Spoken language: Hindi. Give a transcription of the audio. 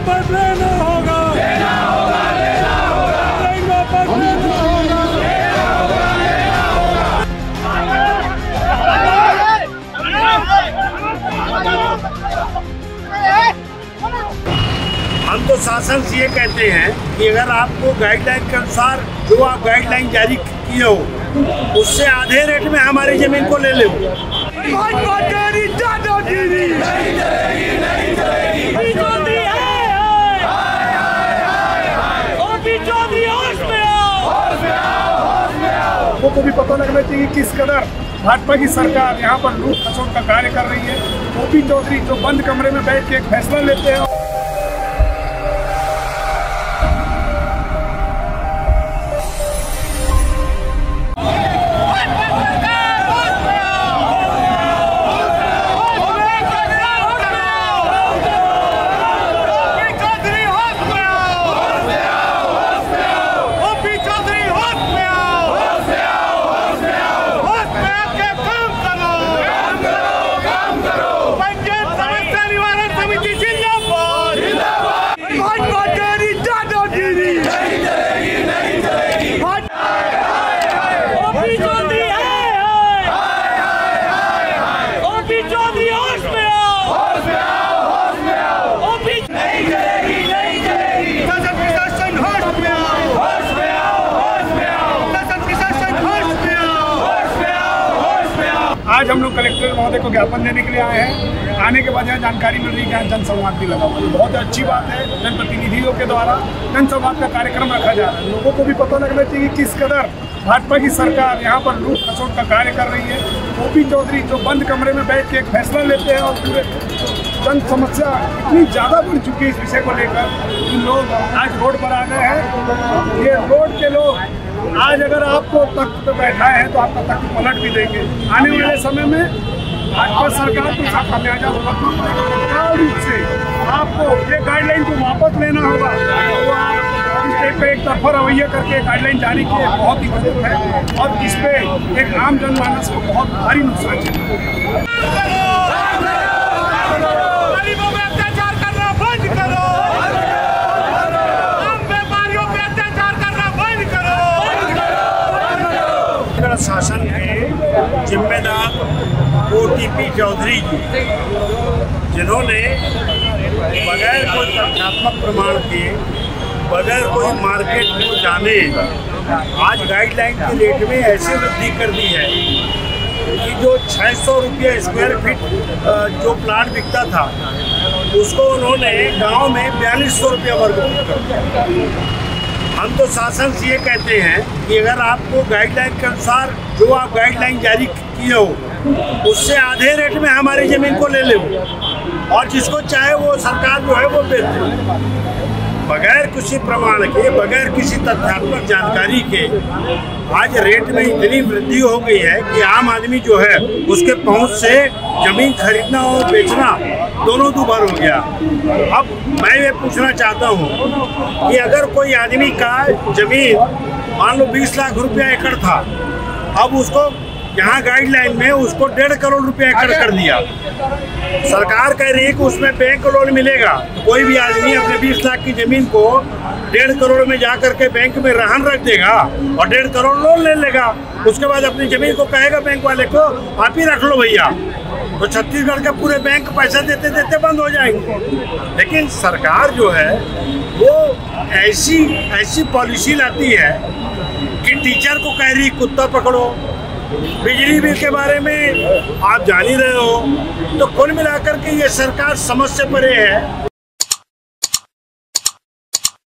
वापस लेना होगा, लेना होगा, लेना होगा, वापस लेना होगा, लेना होगा, लेना होगा। हम तो शासन से ये कहते हैं कि अगर आपको गाइडलाइन के अनुसार जो आप गाइडलाइन जारी किए हो उससे आधे रेट में हमारी जमीन को ले लो। को भी पता लगना चाहिए कि किस कदर भाजपा की सरकार यहाँ पर लूट खसोट का कार्य कर रही है। ओपी चौधरी जो बंद कमरे में बैठ के एक फैसला लेते हैं। आज हम लोग कलेक्टर महोदय को ज्ञापन देने के लिए आए हैं। आने के बाद यहाँ जानकारी मिल रही है कि यहाँ जनसंवाद भी लगा हुआ है। बहुत अच्छी बात है, जनप्रतिनिधियों के द्वारा जनसंवाद का कार्यक्रम रखा जा रहा है। लोगों को भी पता लगना चाहिए कि किस कदर भाजपा की सरकार यहाँ पर लूट खसोट का कार्य कर रही है। ओपी चौधरी जो बंद कमरे में बैठ के एक फैसला लेते हैं और पूरे जन समस्या इतनी ज़्यादा बढ़ चुकी है इस विषय को लेकर कि लोग आज रोड पर आ गए हैं। ये रोड के लोग आज अगर आपको तख्त पर बैठाए हैं तो आपका तख्त पलट भी देंगे। आने वाले समय में भाजपा सरकार को इसका खामियाजा भुगतना रूप से आपको ये गाइडलाइन को वापस लेना होगा। तो आप इस पे एक तरफा रवैया करके गाइडलाइन जारी किए बहुत ही गलत है और इस पे एक आम जनमानस को बहुत भारी नुकसान है। शासन के जिम्मेदार ओपी चौधरी जी जिन्होंने बगैर कोई तथ्यात्मक प्रमाण के बगैर कोई मार्केट को जाने आज गाइडलाइन के रेट में ऐसे वृद्धि कर दी है कि जो 600 रुपये स्क्वायर फीट जो प्लाट बिकता था उसको उन्होंने गांव में 4200 रुपये वर्ग फुट कर दिया। हम तो शासन से ये कहते हैं कि अगर आपको गाइडलाइन के अनुसार जो आप गाइडलाइन जारी किए हो उससे आधे रेट में हमारी ज़मीन को ले लो और जिसको चाहे वो सरकार जो है वो बेच दे। बगैर किसी प्रमाण के बगैर किसी तथ्यात्मक जानकारी के आज रेट में इतनी वृद्धि हो गई है कि आम आदमी जो है उसके पहुंच से ज़मीन खरीदना और बेचना दोनों दुभर हो गया। अब मैं ये पूछना चाहता हूँ कि अगर कोई आदमी का ज़मीन मान लो 20 लाख रुपया एकड़ था, अब उसको यहाँ गाइडलाइन में उसको 1.5 करोड़ रुपया एकड़ कर दिया। सरकार कह रही है कि उसमें बैंक लोन मिलेगा, तो कोई भी आदमी अपने 20 लाख की ज़मीन को 1.5 करोड़ में जा करके बैंक में रहन रख देगा और 1.5 करोड़ लोन ले लेगा। उसके बाद अपनी ज़मीन को कहेगा बैंक वाले को आप ही रख लो भैया, तो छत्तीसगढ़ के पूरे बैंक पैसा देते देते बंद हो जाएंगे। लेकिन सरकार जो है वो ऐसी पॉलिसी लाती है कि टीचर को कह रही कुत्ता पकड़ो, बिजली बिल के बारे में आप जान ही रहे हो। तो कुल मिलाकर के ये सरकार समझ से परे है।